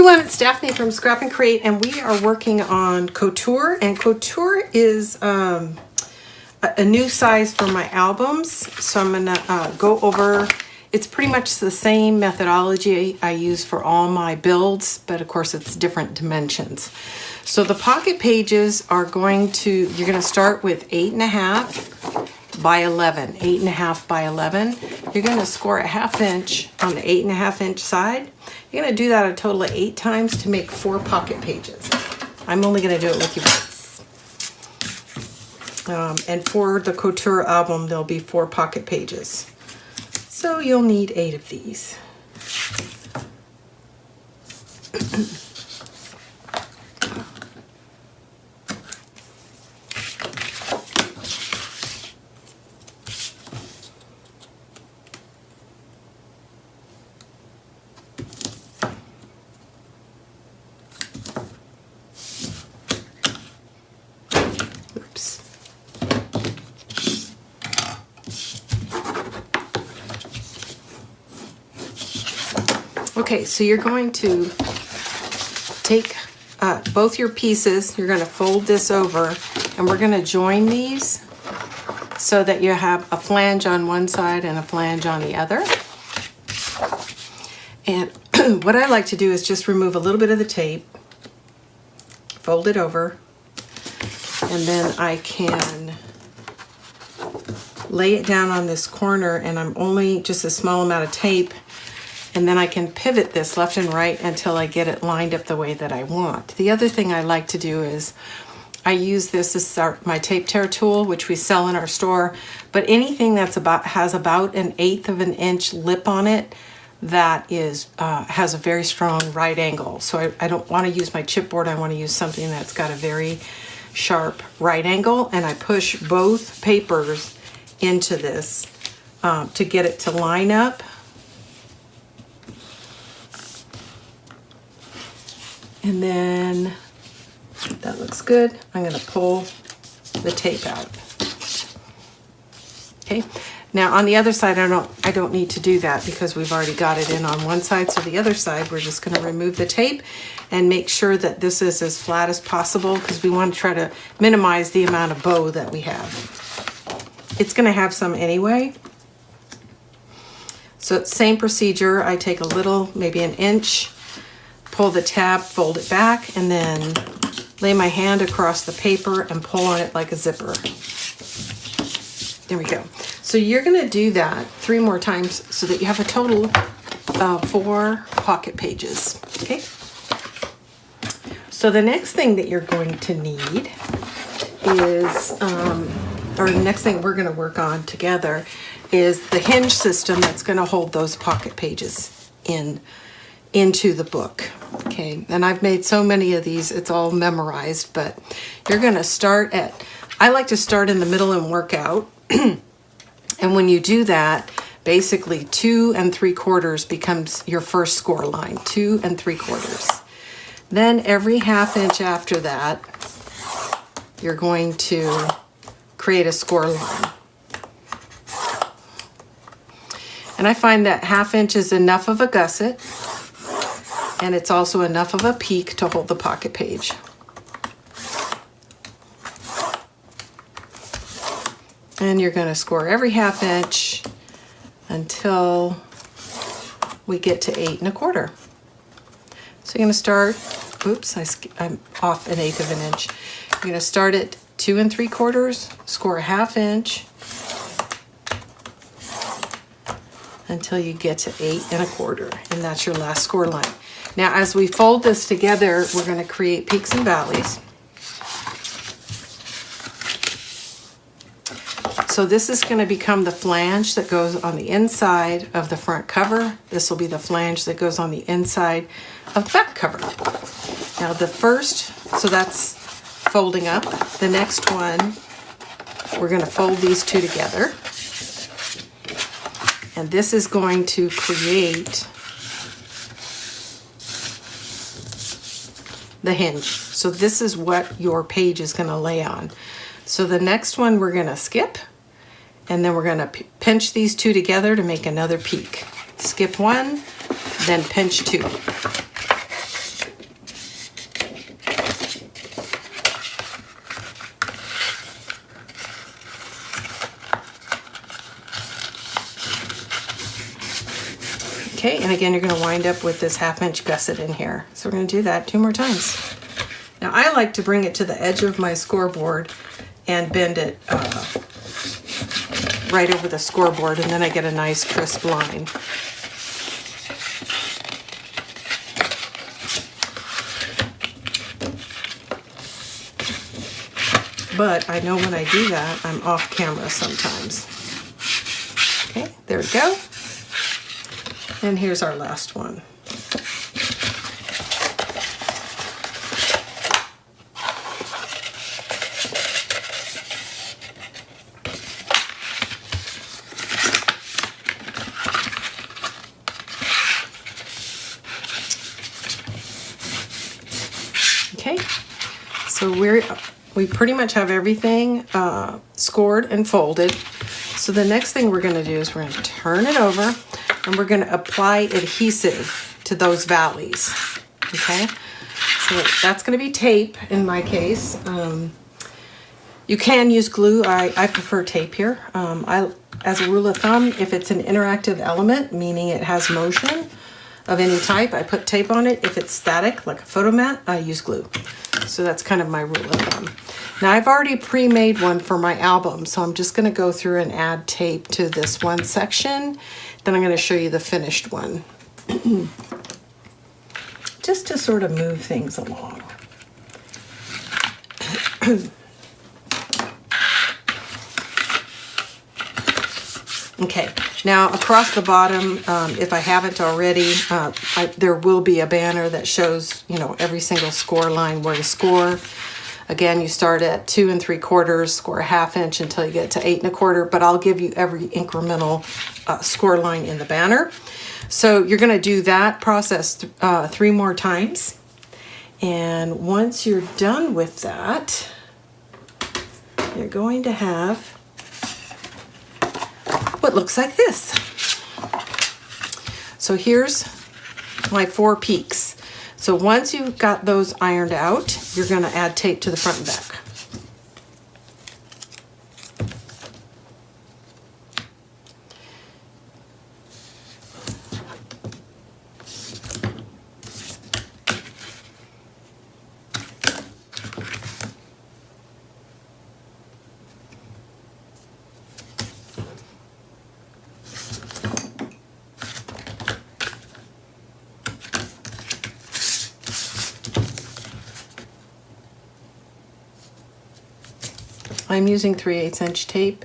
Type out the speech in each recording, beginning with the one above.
everyone, it's Daphne from Scrap and Create, and we are working on Couture, and Couture is a new size for my albums. So I'm gonna go over, it's pretty much the same methodology I use for all my builds, but of course it's different dimensions. So the pocket pages are going to, you're gonna start with 8.5 by 11, 8.5 by 11. You're gonna score a 1/2 inch on the 8.5 inch side. You're gonna do that a total of 8 times to make 4 pocket pages. I'm only gonna do it with you once. And for the Couture album, there'll be 4 pocket pages. So you'll need 8 of these. Okay, so you're going to take both your pieces, you're going to fold this over, and we're going to join these so that you have a flange on one side and a flange on the other. And what I like to do is just remove a little bit of the tape, fold it over, and then I can lay it down on this corner, and I'm only just a small amount of tape. And then I can pivot this left and right until I get it lined up the way that I want. The other thing I like to do is I use this as my tape tear tool, which we sell in our store, but anything that's has about 1/8 of an inch lip on it that is has a very strong right angle. So I don't want to use my chipboard. I want to use something that's got a very sharp right angle, and I push both papers into this to get it to line up. And then that looks good. I'm going to pull the tape out. Okay. Now on the other side, I don't need to do that because we've already got it in on one side. So the other side, we're just going to remove the tape and make sure that this is as flat as possible because we want to try to minimize the amount of bow that we have. It's going to have some anyway. So same procedure. I take a little, maybe 1 inch, pull the tab, fold it back, and then lay my hand across the paper and pull on it like a zipper. There we go. So you're gonna do that 3 more times so that you have a total of 4 pocket pages, okay? So the next thing that you're going to need is, or the next thing we're gonna work on together is the hinge system that's gonna hold those pocket pages into the book. Okay, and I've made so many of these, it's all memorized, but you're gonna start at, I like to start in the middle and work out. And when you do that, basically 2 3/4 becomes your first score line, 2 3/4. Then every 1/2 inch after that, you're going to create a score line. And I find that 1/2 inch is enough of a gusset, and it's also enough of a peak to hold the pocket page. And you're going to score every 1/2 inch until we get to 8 1/4. So you're going to start, oops, I'm off 1/8 of an inch. You're going to start at 2 3/4, score a 1/2 inch until you get to 8 1/4, and that's your last score line. Now, as we fold this together, we're going to create peaks and valleys. So this is going to become the flange that goes on the inside of the front cover. This will be the flange that goes on the inside of the back cover. Now the first, so that's folding up. The next one, we're going to fold these 2 together. And this is going to create the hinge. So this is what your page is going to lay on. So the next one we're going to skip, and then we're going to pinch these 2 together to make another peak. Skip 1, then pinch 2. Okay, and again, you're going to wind up with this 1/2" gusset in here. So we're going to do that 2 more times. Now I like to bring it to the edge of my scoreboard and bend it right over the scoreboard, and then I get a nice crisp line. But I know when I do that, I'm off camera sometimes. Okay, there we go. And here's our last one. Okay, so we pretty much have everything scored and folded. So the next thing we're going to do is we're going to turn it over and we're going to apply adhesive to those valleys. Okay, so that's going to be tape in my case. You can use glue. I prefer tape here. As a rule of thumb, if it's an interactive element, meaning it has motion of any type, I put tape on it. If it's static, like a photo mat, I use glue. So that's kind of my rule of thumb. Now I've already pre-made one for my album, so I'm just going to go through and add tape to this one section. Then I'm going to show you the finished one. Just to sort of move things along. Okay, now across the bottom, if I haven't already, there will be a banner that shows, you know, every single score line where to score. Again, you start at 2 3/4, score a 1/2" until you get to 8 1/4, but I'll give you every incremental score line in the banner. So you're going to do that process 3 more times. And once you're done with that, you're going to have what looks like this. So here's my 4 peaks. So once you've got those ironed out, you're going to add tape to the front and back. I'm using 3/8" tape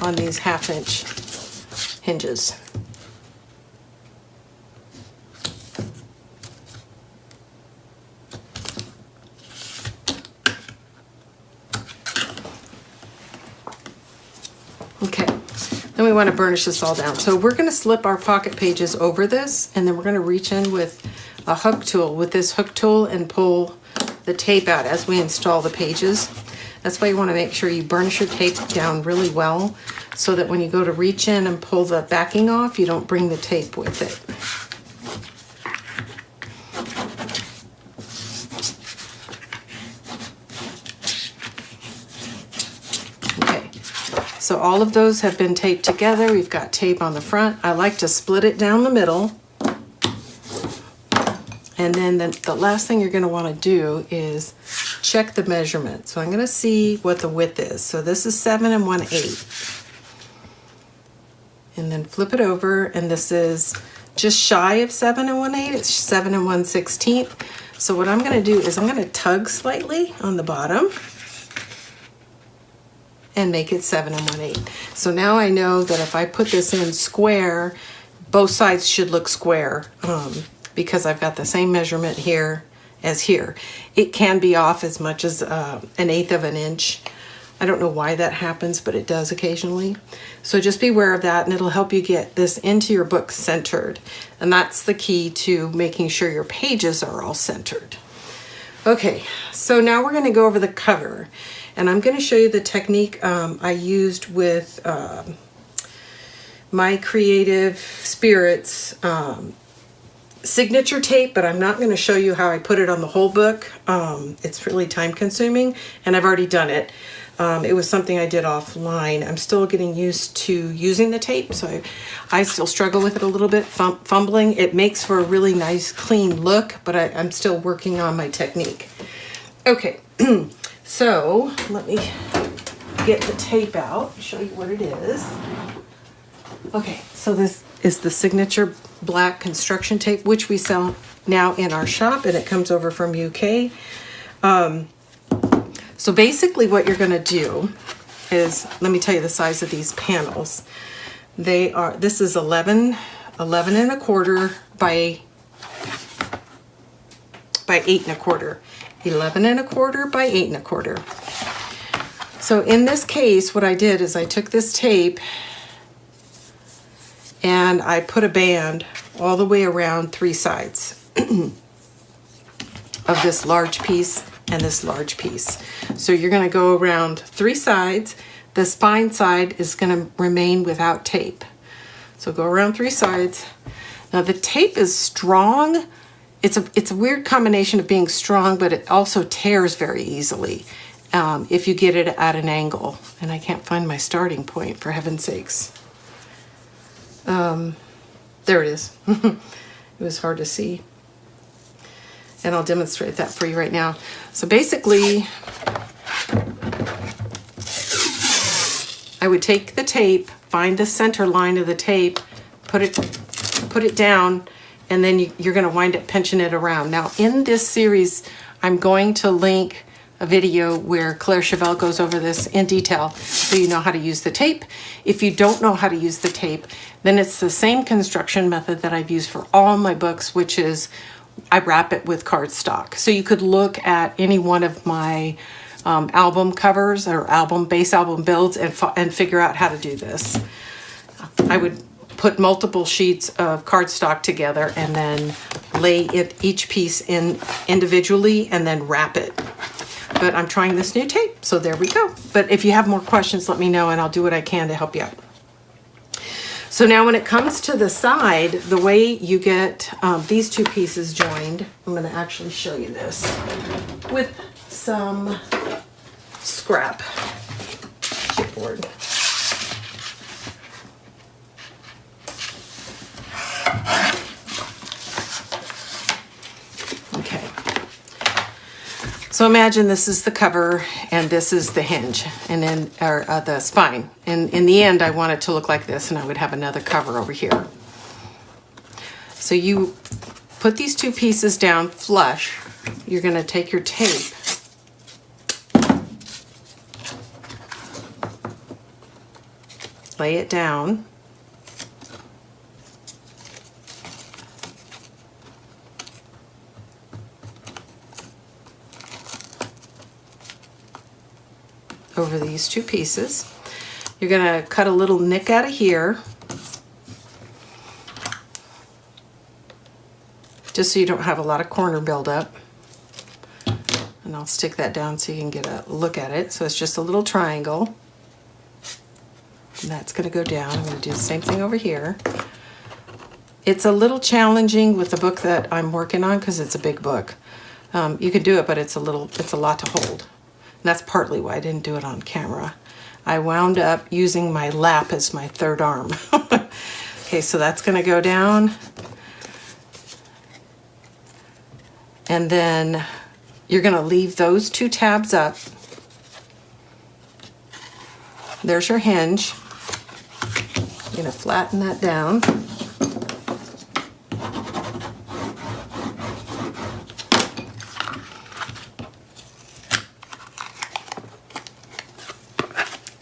on these 1/2" hinges. Okay, then we want to burnish this all down. So we're going to slip our pocket pages over this, and then we're going to reach in with a hook tool, with this hook tool, and pull the tape out as we install the pages. That's why you want to make sure you burnish your tape down really well, so that when you go to reach in and pull the backing off, you don't bring the tape with it. Okay, so all of those have been taped together. We've got tape on the front. I like to split it down the middle. And then the last thing you're going to want to do is check the measurement. So I'm going to see what the width is. So this is 7 1/8. And then flip it over, and this is just shy of 7 1/8. It's 7 1/16. So what I'm going to do is I'm going to tug slightly on the bottom and make it 7 1/8. So now I know that if I put this in square, both sides should look square. Because I've got the same measurement here as here. It can be off as much as 1/8 of an inch. I don't know why that happens, but it does occasionally. So just be aware of that, and it'll help you get this into your book centered. And that's the key to making sure your pages are all centered. Okay, so now we're going to go over the cover. And I'm going to show you the technique I used with my Creative Spirits signature tape, but I'm not going to show you how I put it on the whole book. It's really time consuming, and I've already done it. It was something I did offline. I'm still getting used to using the tape, so I still struggle with it a little bit, fumbling. It makes for a really nice, clean look, but I'm still working on my technique. Okay, so let me get the tape out, show you what it is. Okay, so this is the signature black construction tape, which we sell now in our shop, and it comes over from UK. So basically what you're gonna do is, let me tell you the size of these panels. This is 11 1/4 by 8 1/4. 11 1/4 by 8 1/4. So in this case, what I did is I took this tape and I put a band all the way around 3 sides of this large piece and this large piece. So you're gonna go around 3 sides. The spine side is gonna remain without tape. So go around 3 sides. Now the tape is strong. It's a weird combination of being strong, but it also tears very easily if you get it at an angle. And I can't find my starting point, for heaven's sakes. There it is. It was hard to see. And I'll demonstrate that for you right now. So basically, I would take the tape, find the center line of the tape, put it down, and then you're gonna wind up pinching it around. Now in this series, I'm going to link a video where Claire Chevelle goes over this in detail so you know how to use the tape. If you don't know how to use the tape, then it's the same construction method that I've used for all my books, which is I wrap it with cardstock. So you could look at any one of my album covers or base album builds and figure out how to do this. I would put multiple sheets of cardstock together and then lay each piece in individually and then wrap it. But I'm trying this new tape, so there we go. But if you have more questions, let me know and I'll do what I can to help you out. So now when it comes to the side, the way you get these 2 pieces joined, I'm gonna actually show you this with some scrap chipboard. Okay. So imagine this is the cover and this is the hinge and then the spine. And in the end, I want it to look like this, and I would have another cover over here. So you put these 2 pieces down flush. You're gonna take your tape lay it down. Over these 2 pieces. You're gonna cut a little nick out of here, just so you don't have a lot of corner buildup. And I'll stick that down so you can get a look at it. So it's just a little triangle. And that's gonna go down. I'm gonna do the same thing over here. It's a little challenging with the book that I'm working on because it's a big book. You can do it, but it's a lot to hold. And that's partly why I didn't do it on camera. I wound up using my lap as my third arm. Okay, so that's gonna go down. And then you're gonna leave those 2 tabs up. There's your hinge. You're gonna flatten that down.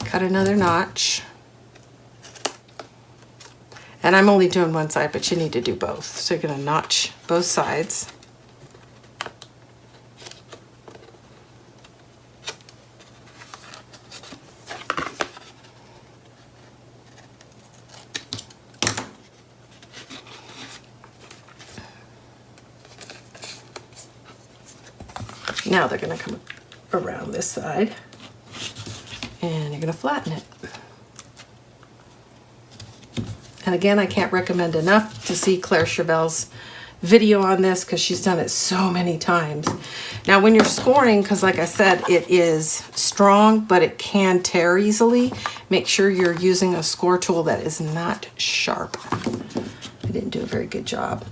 Cut another notch. And I'm only doing one side, but you need to do both. So you're gonna notch both sides. Now they're gonna come around this side. And you're gonna flatten it. And again, I can't recommend enough to see Claire Chevelle's video on this because she's done it so many times. Now when you're scoring, because like I said, it is strong, but it can tear easily, make sure you're using a score tool that is not sharp. I didn't do a very good job.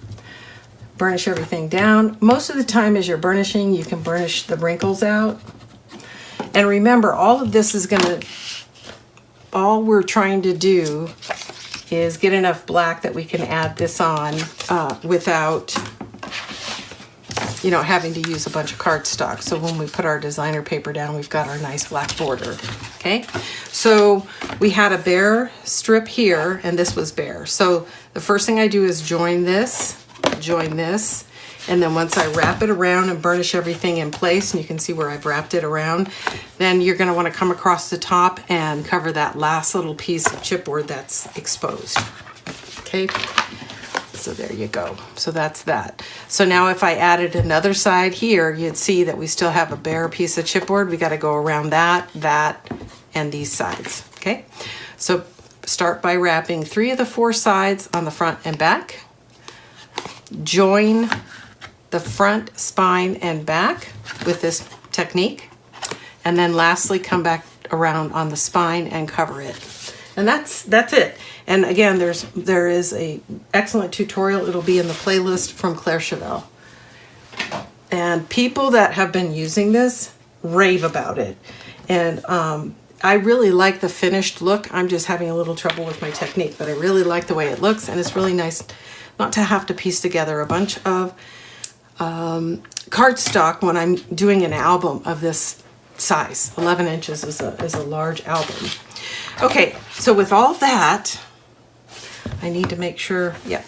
Burnish everything down. Most of the time as you're burnishing, you can burnish the wrinkles out. And remember, all of this is gonna, all we're trying to do is get enough black that we can add this on without, you know, having to use a bunch of cardstock. So when we put our designer paper down, we've got our nice black border, okay? So we had a bare strip here, and this was bare. So the first thing I do is join this, and then once I wrap it around and burnish everything in place, and you can see where I've wrapped it around, then you're gonna wanna come across the top and cover that last little piece of chipboard that's exposed, okay? So there you go. So that's that. So now if I added another side here, you'd see that we still have a bare piece of chipboard. We gotta go around that, and these sides, okay? So start by wrapping 3 of the 4 sides on the front and back. Join the front, spine, and back with this technique. And then lastly, come back around on the spine and cover it. And that's it. And again, there is a excellent tutorial. It'll be in the playlist from Claire Chevelle. And people that have been using this rave about it. And I really like the finished look. I'm just having a little trouble with my technique, but I really like the way it looks, and it's really nice not to have to piece together a bunch of cardstock when I'm doing an album of this size. 11 inches is a large album. Okay, so with all that, I need to make sure, yeah,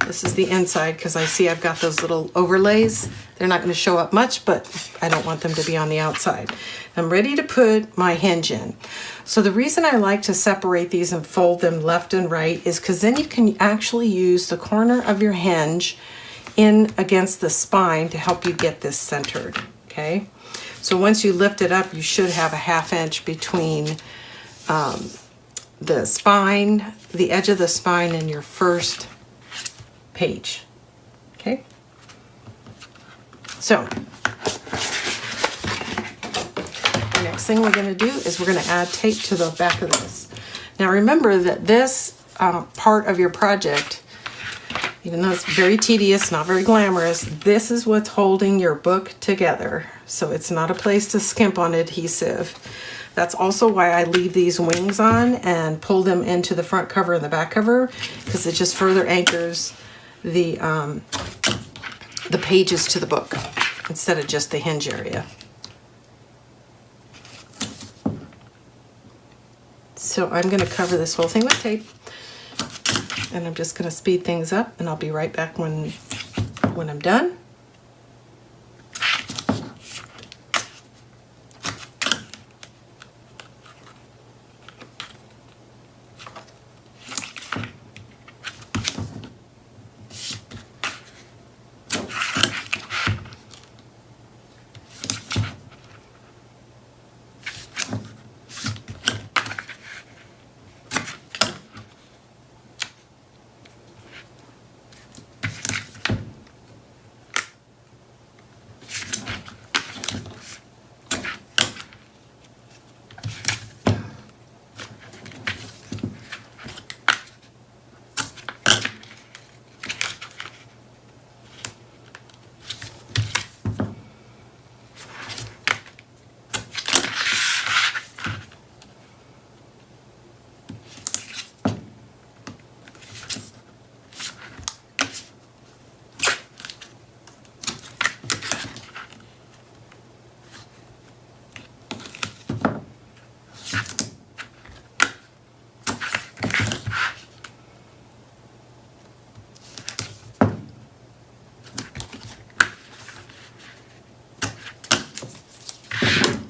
this is the inside because I see I've got those little overlays. They're not going to show up much, but I don't want them to be on the outside. I'm ready to put my hinge in. So the reason I like to separate these and fold them left and right is because then you can actually use the corner of your hinge in against the spine to help you get this centered, okay? So once you lift it up, you should have a 1/2 inch between the spine, the edge of the spine, and your first page, okay? So the next thing we're going to do is we're going to add tape to the back of this. Now remember that this part of your project, even though it's very tedious, not very glamorous, this is what's holding your book together. So it's not a place to skimp on adhesive. That's also why I leave these wings on and pull them into the front cover and the back cover, because it just further anchors the pages to the book instead of just the hinge area. So I'm going to cover this whole thing with tape, and I'm just going to speed things up, and I'll be right back when I'm done.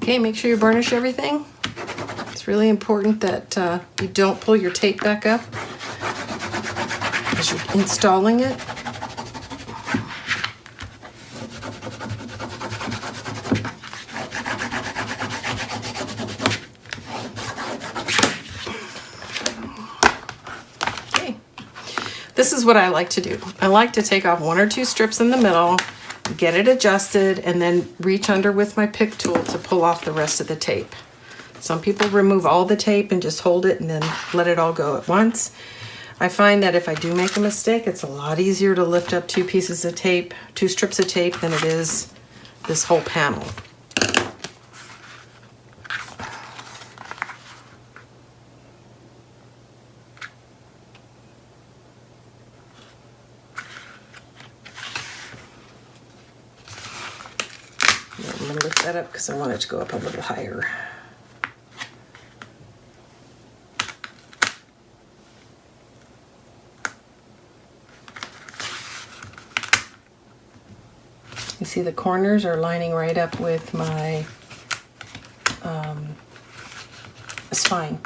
Okay, make sure you burnish everything. It's really important that you don't pull your tape back up as you're installing it. The this is what I like to do. I like to take off 1 or 2 strips in the middle, get it adjusted, and then reach under with my pick tool to pull off the rest of the tape. Some people remove all the tape and just hold it and then let it all go at once. I find that if I do make a mistake, it's a lot easier to lift up 2 pieces of tape, 2 strips of tape, than it is this whole panel. I'm going to lift that up because I want it to go up a little higher. You see the corners are lining right up with my spine,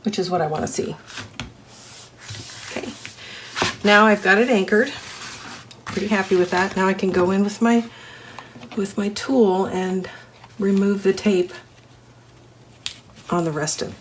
which is what I want to see. Okay, now I've got it anchored. Pretty happy with that. Now I can go in with my tool and remove the tape on the rest of it.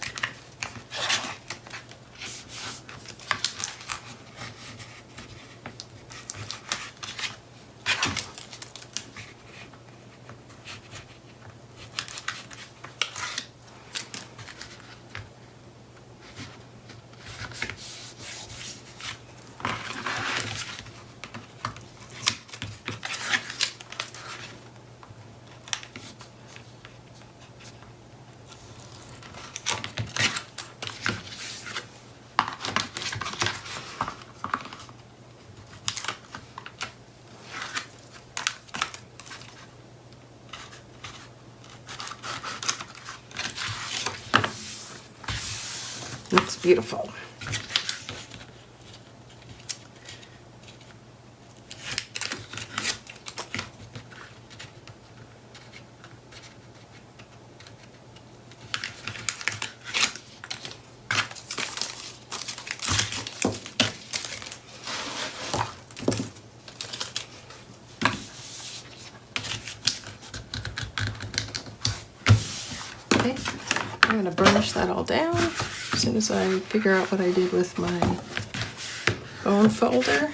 Looks beautiful. Okay, I'm going to burnish that all down as soon as I figure out what I did with my bone folder.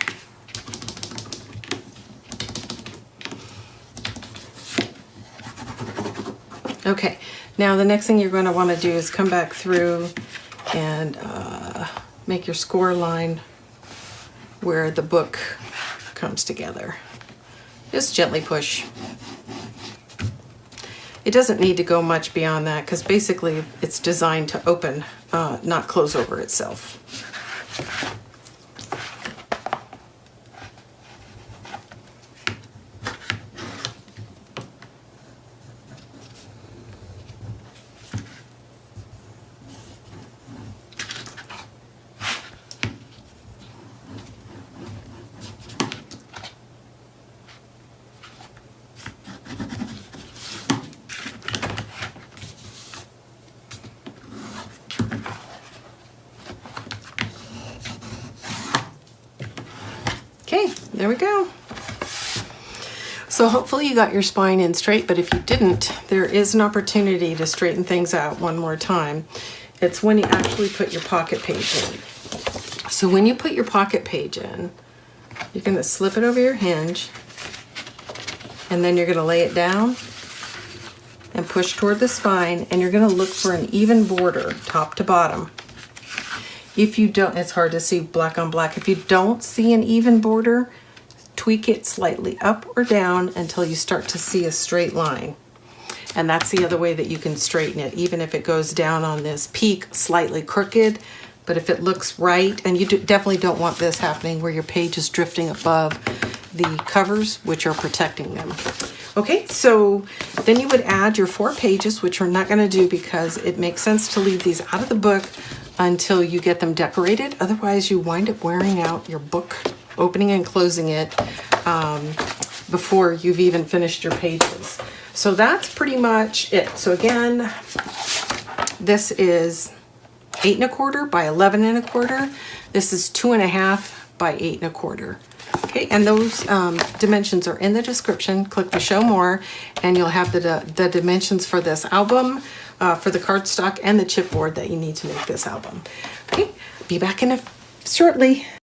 Okay, now the next thing you're going to want to do is come back through and make your score line where the book comes together. Just gently push. It doesn't need to go much beyond that because basically it's designed to open, not close over itself. Okay, there we go. So hopefully you got your spine in straight, but if you didn't, there is an opportunity to straighten things out one more time. It's when you actually put your pocket page in. So when you put your pocket page in, you're going to slip it over your hinge, and then you're going to lay it down and push toward the spine, and you're going to look for an even border, top to bottom. If you don't, it's hard to see black on black. If you don't see an even border, tweak it slightly up or down until you start to see a straight line. And that's the other way that you can straighten it, even if it goes down on this peak slightly crooked. But if it looks right, and you definitely don't want this happening where your page is drifting above the covers, which are protecting them. Okay, so then you would add your 4 pages, which we're not going to do because it makes sense to leave these out of the book until you get them decorated. Otherwise, you wind up wearing out your book, opening and closing it before you've even finished your pages. So that's pretty much it. So again, this is 8 1/4 by 11 1/4. This is 2 1/2 by 8 1/4. Okay, and those dimensions are in the description. Click the show more and you'll have the dimensions for this album, for the cardstock and the chipboard that you need to make this album. Okay, be back in shortly.